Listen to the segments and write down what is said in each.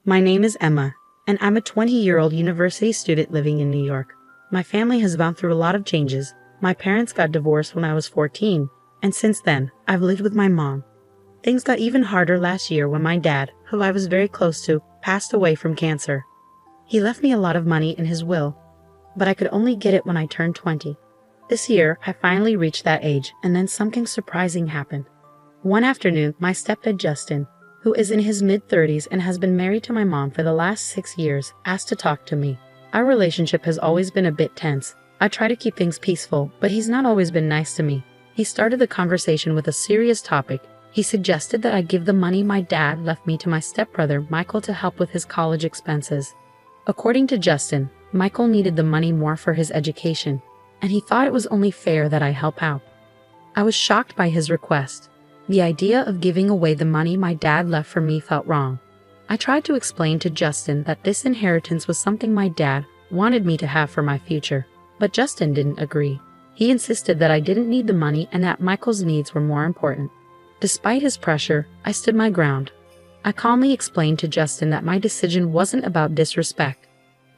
My name is Emma, and I'm a 20-year-old university student living in New York. My family has gone through a lot of changes. My parents got divorced when I was 14, and since then, I've lived with my mom. Things got even harder last year when my dad, who I was very close to, passed away from cancer. He left me a lot of money in his will, but I could only get it when I turned 20. This year, I finally reached that age, and then something surprising happened. One afternoon, my stepdad Justin, who is in his mid-30s and has been married to my mom for the last 6 years, asked to talk to me. Our relationship has always been a bit tense. I try to keep things peaceful, but he's not always been nice to me. He started the conversation with a serious topic. He suggested that I give the money my dad left me to my stepbrother Michael to help with his college expenses. According to Justin, Michael needed the money more for his education, and he thought it was only fair that I help out. I was shocked by his request. The idea of giving away the money my dad left for me felt wrong. I tried to explain to Justin that this inheritance was something my dad wanted me to have for my future, but Justin didn't agree. He insisted that I didn't need the money and that Michael's needs were more important. Despite his pressure, I stood my ground. I calmly explained to Justin that my decision wasn't about disrespect.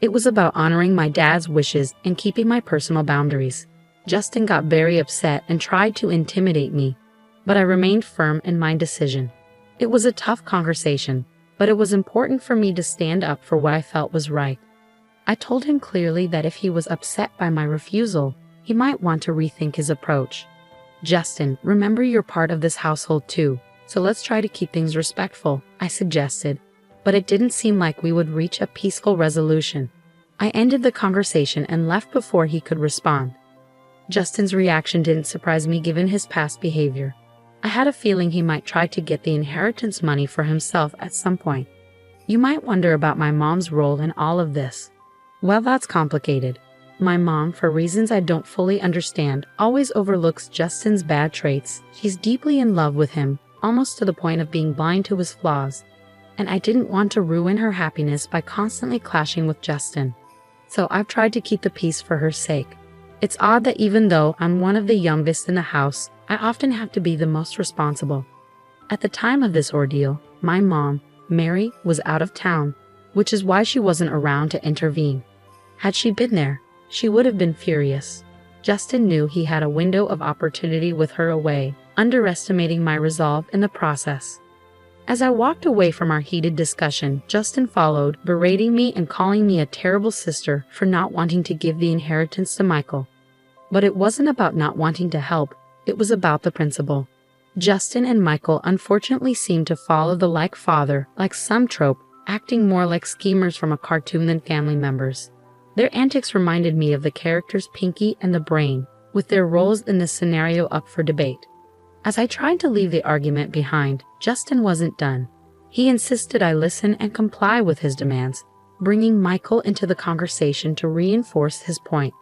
It was about honoring my dad's wishes and keeping my personal boundaries. Justin got very upset and tried to intimidate me, but I remained firm in my decision. It was a tough conversation, but it was important for me to stand up for what I felt was right. I told him clearly that if he was upset by my refusal, he might want to rethink his approach. Justin, remember you're part of this household too, so let's try to keep things respectful, I suggested, but it didn't seem like we would reach a peaceful resolution. I ended the conversation and left before he could respond. Justin's reaction didn't surprise me given his past behavior. I had a feeling he might try to get the inheritance money for himself at some point. You might wonder about my mom's role in all of this. Well, that's complicated. My mom, for reasons I don't fully understand, always overlooks Justin's bad traits. She's deeply in love with him, almost to the point of being blind to his flaws. And I didn't want to ruin her happiness by constantly clashing with Justin. So I've tried to keep the peace for her sake. It's odd that even though I'm one of the youngest in the house, I often have to be the most responsible. At the time of this ordeal, my mom, Mary, was out of town, which is why she wasn't around to intervene. Had she been there, she would have been furious. Justin knew he had a window of opportunity with her away, underestimating my resolve in the process. As I walked away from our heated discussion, Justin followed, berating me and calling me a terrible sister for not wanting to give the inheritance to Michael. But it wasn't about not wanting to help, it was about the principle. Justin and Michael unfortunately seemed to follow the like father, like some trope, acting more like schemers from a cartoon than family members. Their antics reminded me of the characters Pinky and the Brain, with their roles in this scenario up for debate. As I tried to leave the argument behind, Justin wasn't done. He insisted I listen and comply with his demands, bringing Michael into the conversation to reinforce his point.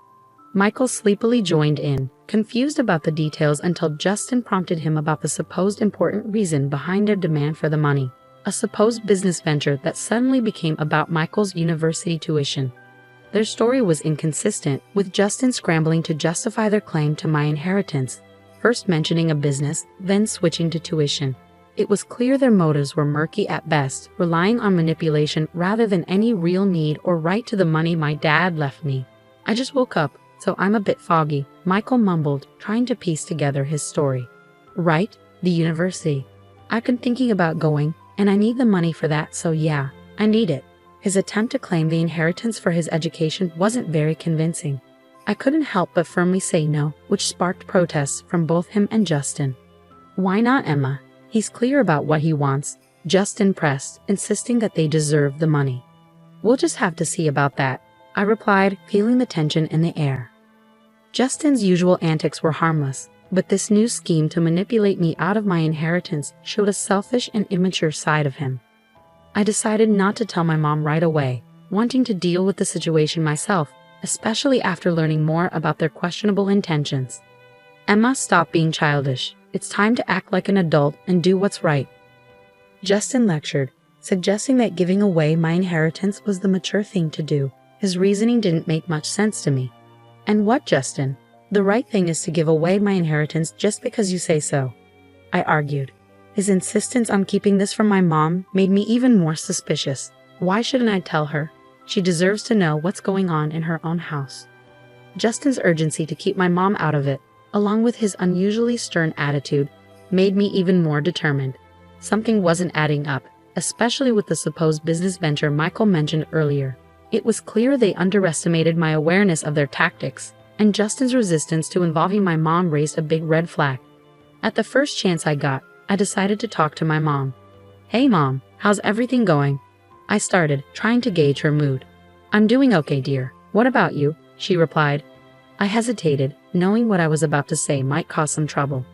Michael sleepily joined in, confused about the details until Justin prompted him about the supposed important reason behind their demand for the money, a supposed business venture that suddenly became about Michael's university tuition. Their story was inconsistent, with Justin scrambling to justify their claim to my inheritance, first mentioning a business, then switching to tuition. It was clear their motives were murky at best, relying on manipulation rather than any real need or right to the money my dad left me. I just woke up, so I'm a bit foggy, Michael mumbled, trying to piece together his story. Right, the university. I've been thinking about going, and I need the money for that, so yeah, I need it. His attempt to claim the inheritance for his education wasn't very convincing. I couldn't help but firmly say no, which sparked protests from both him and Justin. Why not, Emma? He's clear about what he wants, Justin pressed, insisting that they deserve the money. We'll just have to see about that, I replied, feeling the tension in the air. Justin's usual antics were harmless, but this new scheme to manipulate me out of my inheritance showed a selfish and immature side of him. I decided not to tell my mom right away, wanting to deal with the situation myself, especially after learning more about their questionable intentions. Emma, stop being childish. It's time to act like an adult and do what's right. Justin lectured, suggesting that giving away my inheritance was the mature thing to do. His reasoning didn't make much sense to me. And what, Justin? The right thing is to give away my inheritance just because you say so, I argued. His insistence on keeping this from my mom made me even more suspicious. Why shouldn't I tell her? She deserves to know what's going on in her own house. Justin's urgency to keep my mom out of it, along with his unusually stern attitude, made me even more determined. Something wasn't adding up, especially with the supposed business venture Michael mentioned earlier. It was clear they underestimated my awareness of their tactics, and Justin's resistance to involving my mom raised a big red flag. At the first chance I got, I decided to talk to my mom. "Hey Mom, how's everything going?" I started, trying to gauge her mood. "I'm doing okay, dear. What about you?" she replied. I hesitated, knowing what I was about to say might cause some trouble.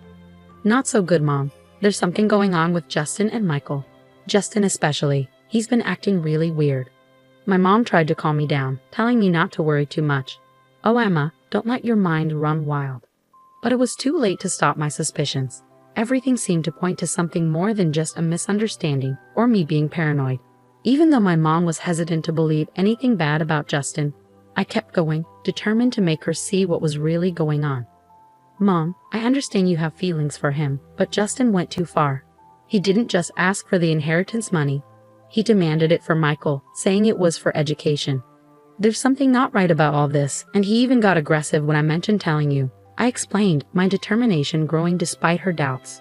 "Not so good, Mom. There's something going on with Justin and Michael. Justin especially. He's been acting really weird." My mom tried to calm me down, telling me not to worry too much. "Oh, Emma, don't let your mind run wild." But it was too late to stop my suspicions. Everything seemed to point to something more than just a misunderstanding or me being paranoid. Even though my mom was hesitant to believe anything bad about Justin, I kept going, determined to make her see what was really going on. "Mom, I understand you have feelings for him, but Justin went too far. He didn't just ask for the inheritance money. He demanded it for Michael, saying it was for education. There's something not right about all this, and he even got aggressive when I mentioned telling you," I explained, my determination growing despite her doubts.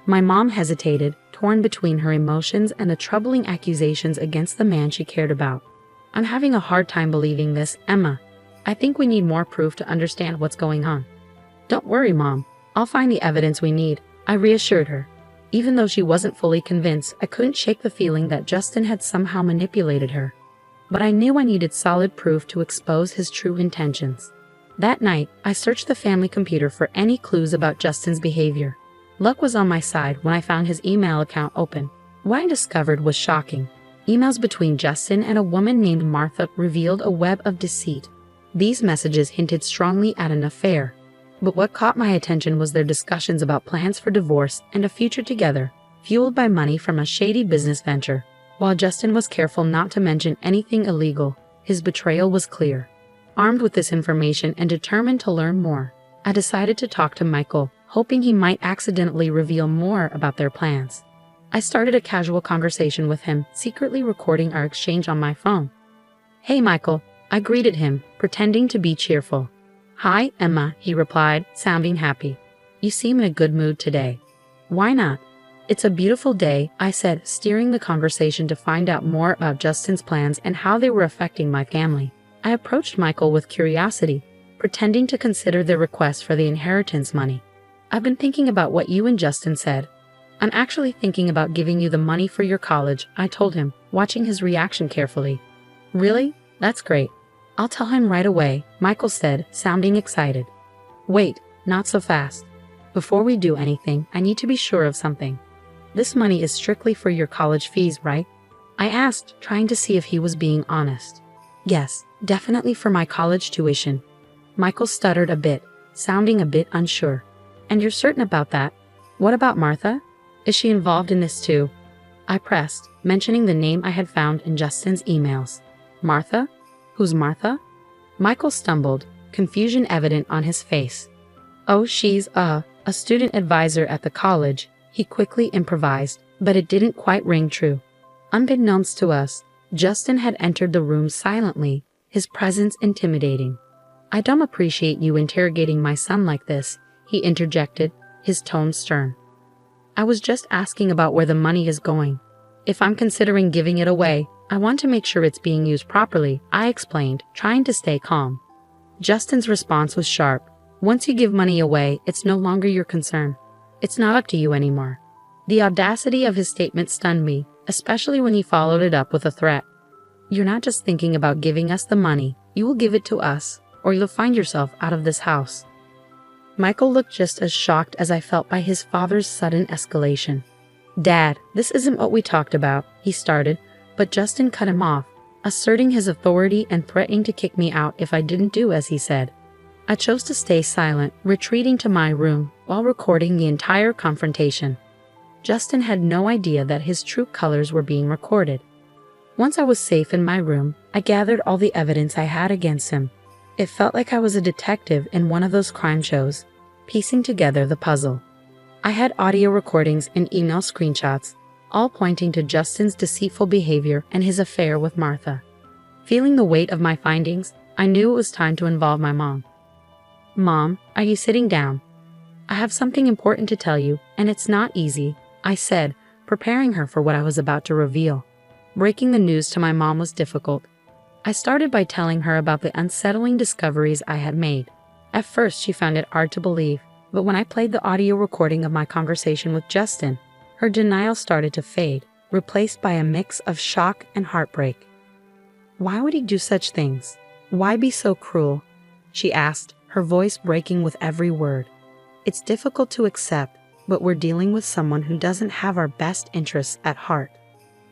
My mom hesitated, torn between her emotions and the troubling accusations against the man she cared about. "I'm having a hard time believing this, Emma. I think we need more proof to understand what's going on." "Don't worry, Mom. I'll find the evidence we need," I reassured her. Even though she wasn't fully convinced, I couldn't shake the feeling that Justin had somehow manipulated her. But I knew I needed solid proof to expose his true intentions. That night, I searched the family computer for any clues about Justin's behavior. Luck was on my side when I found his email account open. What I discovered was shocking. Emails between Justin and a woman named Martha revealed a web of deceit. These messages hinted strongly at an affair. But what caught my attention was their discussions about plans for divorce and a future together, fueled by money from a shady business venture. While Justin was careful not to mention anything illegal, his betrayal was clear. Armed with this information and determined to learn more, I decided to talk to Michael, hoping he might accidentally reveal more about their plans. I started a casual conversation with him, secretly recording our exchange on my phone. "Hey Michael," I greeted him, pretending to be cheerful. "Hi, Emma," he replied, sounding happy. "You seem in a good mood today." "Why not?" "It's a beautiful day," I said, steering the conversation to find out more about Justin's plans and how they were affecting my family. I approached Michael with curiosity, pretending to consider their request for the inheritance money. "I've been thinking about what you and Justin said. I'm actually thinking about giving you the money for your college," I told him, watching his reaction carefully. "Really? That's great. I'll tell him right away," Michael said, sounding excited. "Wait, not so fast. Before we do anything, I need to be sure of something. This money is strictly for your college fees, right?" I asked, trying to see if he was being honest. "Yes, definitely for my college tuition." Michael stuttered a bit, sounding a bit unsure. "And you're certain about that? What about Martha? Is she involved in this too?" I pressed, mentioning the name I had found in Justin's emails. "Martha? Who's Martha?" Michael stumbled, confusion evident on his face. "Oh, she's a student advisor at the college," he quickly improvised, but it didn't quite ring true. Unbeknownst to us, Justin had entered the room silently, his presence intimidating. "I don't appreciate you interrogating my son like this," he interjected, his tone stern. "I was just asking about where the money is going. If I'm considering giving it away, I want to make sure it's being used properly," I explained, trying to stay calm. Justin's response was sharp. "Once you give money away, it's no longer your concern. It's not up to you anymore." The audacity of his statement stunned me, especially when he followed it up with a threat. "You're not just thinking about giving us the money, you will give it to us, or you'll find yourself out of this house." Michael looked just as shocked as I felt by his father's sudden escalation. "Dad, this isn't what we talked about," he started, but Justin cut him off, asserting his authority and threatening to kick me out if I didn't do as he said. I chose to stay silent, retreating to my room while recording the entire confrontation. Justin had no idea that his true colors were being recorded. Once I was safe in my room, I gathered all the evidence I had against him. It felt like I was a detective in one of those crime shows, piecing together the puzzle. I had audio recordings and email screenshots, all pointing to Justin's deceitful behavior and his affair with Martha. Feeling the weight of my findings, I knew it was time to involve my mom. "Mom, are you sitting down? I have something important to tell you, and it's not easy," I said, preparing her for what I was about to reveal. Breaking the news to my mom was difficult. I started by telling her about the unsettling discoveries I had made. At first, she found it hard to believe, but when I played the audio recording of my conversation with Justin, her denial started to fade, replaced by a mix of shock and heartbreak. "Why would he do such things? Why be so cruel?" she asked, her voice breaking with every word. "It's difficult to accept, but we're dealing with someone who doesn't have our best interests at heart,"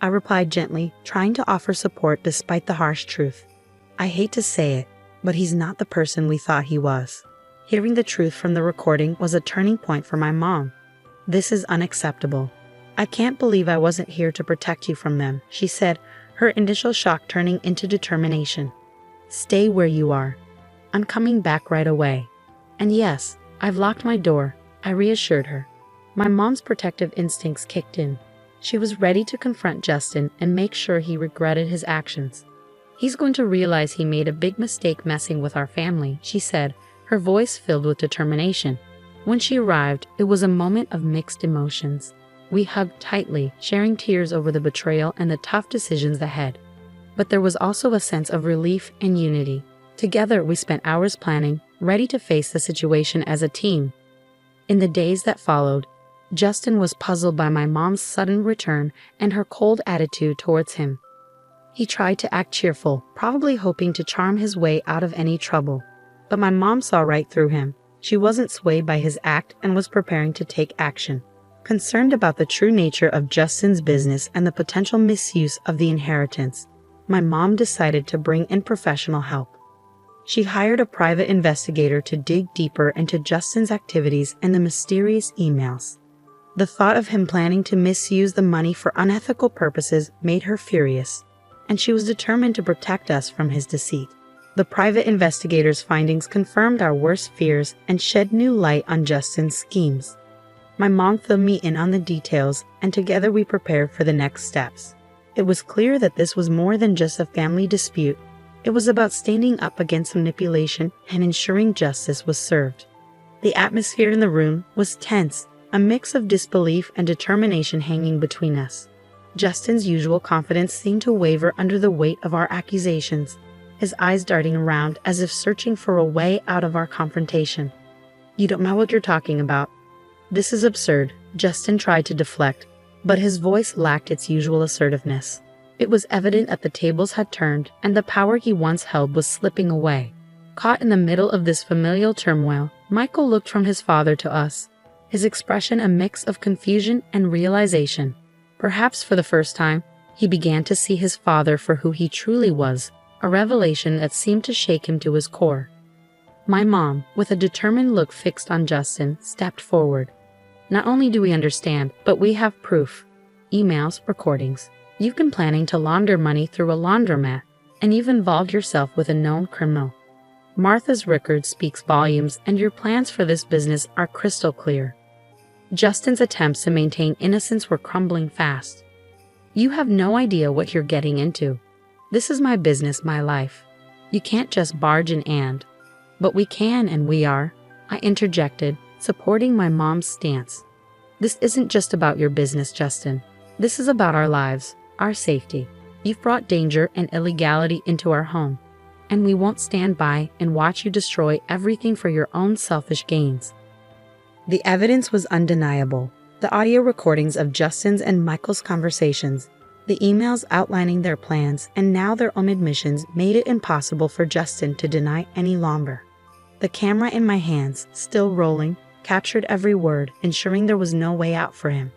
I replied gently, trying to offer support despite the harsh truth. "I hate to say it, but he's not the person we thought he was." Hearing the truth from the recording was a turning point for my mom. "This is unacceptable. I can't believe I wasn't here to protect you from them," she said, her initial shock turning into determination. "Stay where you are. I'm coming back right away. And yes, I've locked my door," I reassured her. My mom's protective instincts kicked in. She was ready to confront Justin and make sure he regretted his actions. "He's going to realize he made a big mistake messing with our family," she said, her voice filled with determination. When she arrived, it was a moment of mixed emotions. We hugged tightly, sharing tears over the betrayal and the tough decisions ahead. But there was also a sense of relief and unity. Together, we spent hours planning, ready to face the situation as a team. In the days that followed, Justin was puzzled by my mom's sudden return and her cold attitude towards him. He tried to act cheerful, probably hoping to charm his way out of any trouble. But my mom saw right through him. She wasn't swayed by his act and was preparing to take action. Concerned about the true nature of Justin's business and the potential misuse of the inheritance, my mom decided to bring in professional help. She hired a private investigator to dig deeper into Justin's activities and the mysterious emails. The thought of him planning to misuse the money for unethical purposes made her furious, and she was determined to protect us from his deceit. The private investigator's findings confirmed our worst fears and shed new light on Justin's schemes. My mom filled me in on the details, and together we prepared for the next steps. It was clear that this was more than just a family dispute. It was about standing up against manipulation and ensuring justice was served. The atmosphere in the room was tense, a mix of disbelief and determination hanging between us. Justin's usual confidence seemed to waver under the weight of our accusations, his eyes darting around as if searching for a way out of our confrontation. "You don't know what you're talking about. This is absurd," Justin tried to deflect, but his voice lacked its usual assertiveness. It was evident that the tables had turned and the power he once held was slipping away. Caught in the middle of this familial turmoil, Michael looked from his father to us, his expression a mix of confusion and realization. Perhaps for the first time, he began to see his father for who he truly was, a revelation that seemed to shake him to his core. My mom, with a determined look fixed on Justin, stepped forward. "Not only do we understand, but we have proof. Emails, recordings. You've been planning to launder money through a laundromat, and you've involved yourself with a known criminal. Martha's record speaks volumes, and your plans for this business are crystal clear." Justin's attempts to maintain innocence were crumbling fast. "You have no idea what you're getting into. This is my business, my life. You can't just barge in and—" "But we can, and we are," I interjected, supporting my mom's stance. "This isn't just about your business, Justin. This is about our lives, our safety. You've brought danger and illegality into our home, and we won't stand by and watch you destroy everything for your own selfish gains." The evidence was undeniable. The audio recordings of Justin's and Michael's conversations, the emails outlining their plans, and now their own admissions made it impossible for Justin to deny any longer. The camera in my hands, still rolling, captured every word, ensuring there was no way out for him.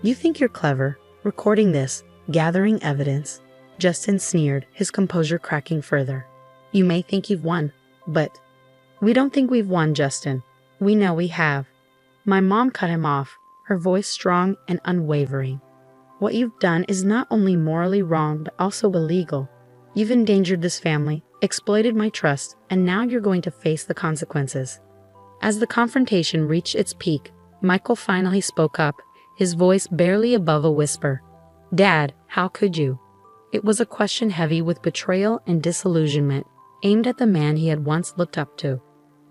"You think you're clever, recording this, gathering evidence," Justin sneered, his composure cracking further. "You may think you've won, but—" "We don't think we've won, Justin. We know we have." My mom cut him off, her voice strong and unwavering. "What you've done is not only morally wrong but also illegal. You've endangered this family, exploited my trust, and now you're going to face the consequences." As the confrontation reached its peak, Michael finally spoke up, his voice barely above a whisper. "Dad, how could you?" It was a question heavy with betrayal and disillusionment, aimed at the man he had once looked up to.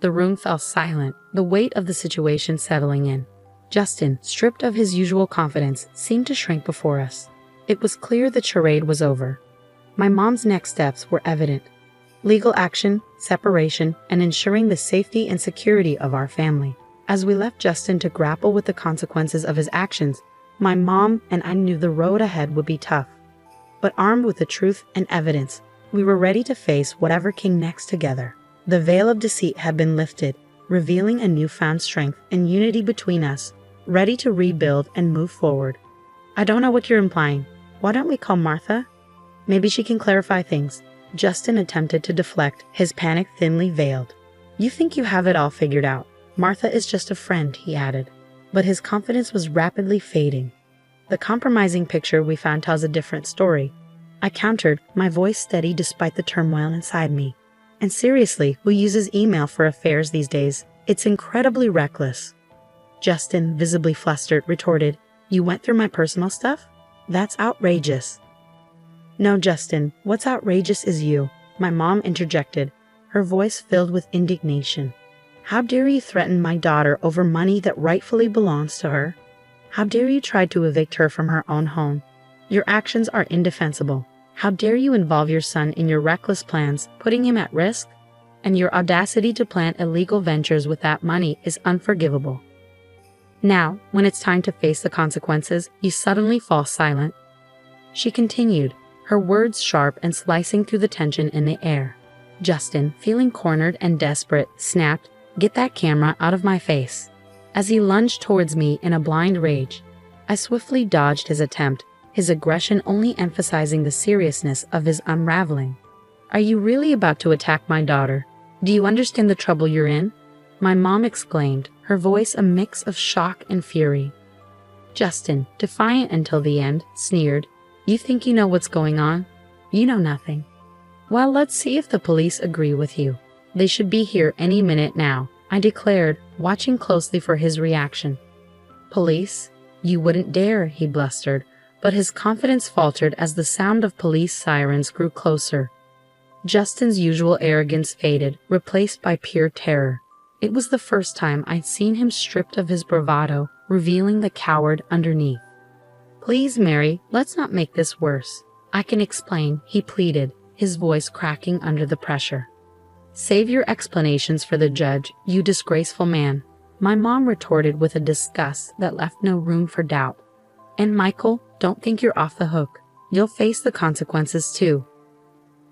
The room fell silent, the weight of the situation settling in. Justin, stripped of his usual confidence, seemed to shrink before us. It was clear the charade was over. My mom's next steps were evident. Legal action, separation, and ensuring the safety and security of our family. As we left Justin to grapple with the consequences of his actions, my mom and I knew the road ahead would be tough. But armed with the truth and evidence, we were ready to face whatever came next together. The veil of deceit had been lifted, revealing a newfound strength and unity between us, ready to rebuild and move forward. "I don't know what you're implying. Why don't we call Martha? Maybe she can clarify things." Justin attempted to deflect, his panic thinly veiled. "You think you have it all figured out. Martha is just a friend," he added. But his confidence was rapidly fading. "The compromising picture we found tells a different story," I countered, my voice steady despite the turmoil inside me. "And seriously, who uses email for affairs these days? It's incredibly reckless." Justin, visibly flustered, retorted, "You went through my personal stuff? That's outrageous." "No, Justin, what's outrageous is you," my mom interjected, her voice filled with indignation. "How dare you threaten my daughter over money that rightfully belongs to her? How dare you try to evict her from her own home? Your actions are indefensible. How dare you involve your son in your reckless plans, putting him at risk? And your audacity to plan illegal ventures with that money is unforgivable. Now, when it's time to face the consequences, you suddenly fall silent." She continued, her words sharp and slicing through the tension in the air. Justin, feeling cornered and desperate, snapped, "Get that camera out of my face." As he lunged towards me in a blind rage, I swiftly dodged his attempt, his aggression only emphasizing the seriousness of his unraveling. "Are you really about to attack my daughter? Do you understand the trouble you're in?" my mom exclaimed, her voice a mix of shock and fury. Justin, defiant until the end, sneered, "You think you know what's going on? You know nothing. Well, let's see if the police agree with you. They should be here any minute now," I declared, watching closely for his reaction. "Police? You wouldn't dare," he blustered, but his confidence faltered as the sound of police sirens grew closer. Justin's usual arrogance faded, replaced by pure terror. It was the first time I'd seen him stripped of his bravado, revealing the coward underneath. "Please, Mary, let's not make this worse. I can explain," he pleaded, his voice cracking under the pressure. "Save your explanations for the judge, you disgraceful man," my mom retorted with a disgust that left no room for doubt. "And Michael, don't think you're off the hook. You'll face the consequences too."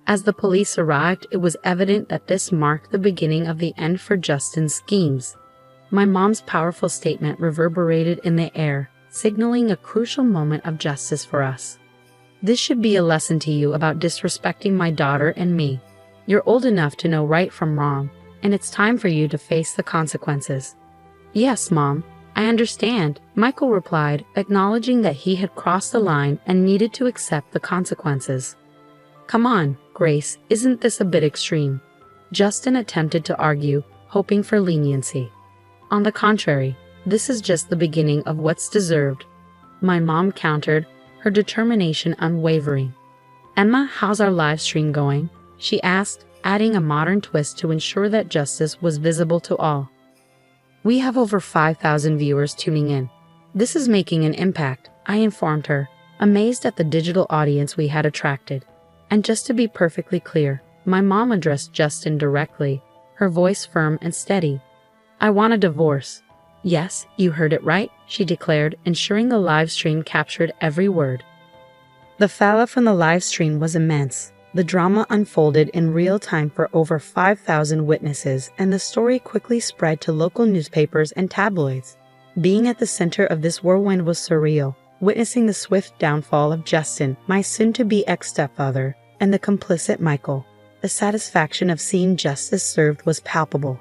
As the police arrived, it was evident that this marked the beginning of the end for Justin's schemes. My mom's powerful statement reverberated in the air, signaling a crucial moment of justice for us. "This should be a lesson to you about disrespecting my daughter and me. You're old enough to know right from wrong, and it's time for you to face the consequences." "Yes, Mom, I understand," Michael replied, acknowledging that he had crossed the line and needed to accept the consequences. "Come on, Grace, isn't this a bit extreme?" Justin attempted to argue, hoping for leniency. "On the contrary, this is just the beginning of what's deserved," my mom countered, her determination unwavering. "Emma, how's our live stream going?" she asked, adding a modern twist to ensure that justice was visible to all. "We have over 5,000 viewers tuning in. This is making an impact," I informed her, amazed at the digital audience we had attracted. And just to be perfectly clear, my mom addressed Justin directly, her voice firm and steady. "I want a divorce." "Yes, you heard it right," she declared, ensuring the live stream captured every word. The fallout from the live stream was immense. The drama unfolded in real time for over 5,000 witnesses, and the story quickly spread to local newspapers and tabloids. Being at the center of this whirlwind was surreal, witnessing the swift downfall of Justin, my soon-to-be ex-stepfather, and the complicit Michael. The satisfaction of seeing justice served was palpable.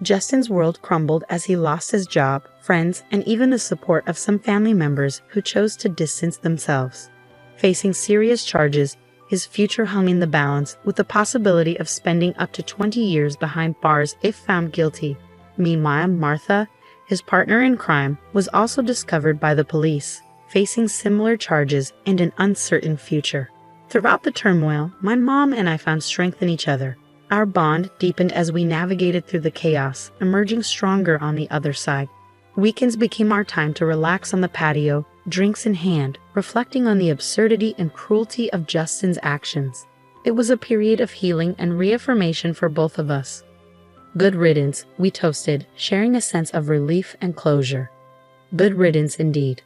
Justin's world crumbled as he lost his job, friends, and even the support of some family members who chose to distance themselves. Facing serious charges, his future hung in the balance, with the possibility of spending up to 20 years behind bars if found guilty. Meanwhile, Martha, his partner in crime, was also discovered by the police, facing similar charges and an uncertain future. Throughout the turmoil, my mom and I found strength in each other. Our bond deepened as we navigated through the chaos, emerging stronger on the other side. Weekends became our time to relax on the patio, drinks in hand, reflecting on the absurdity and cruelty of Justin's actions. It was a period of healing and reaffirmation for both of us. Good riddance, we toasted, sharing a sense of relief and closure. Good riddance indeed.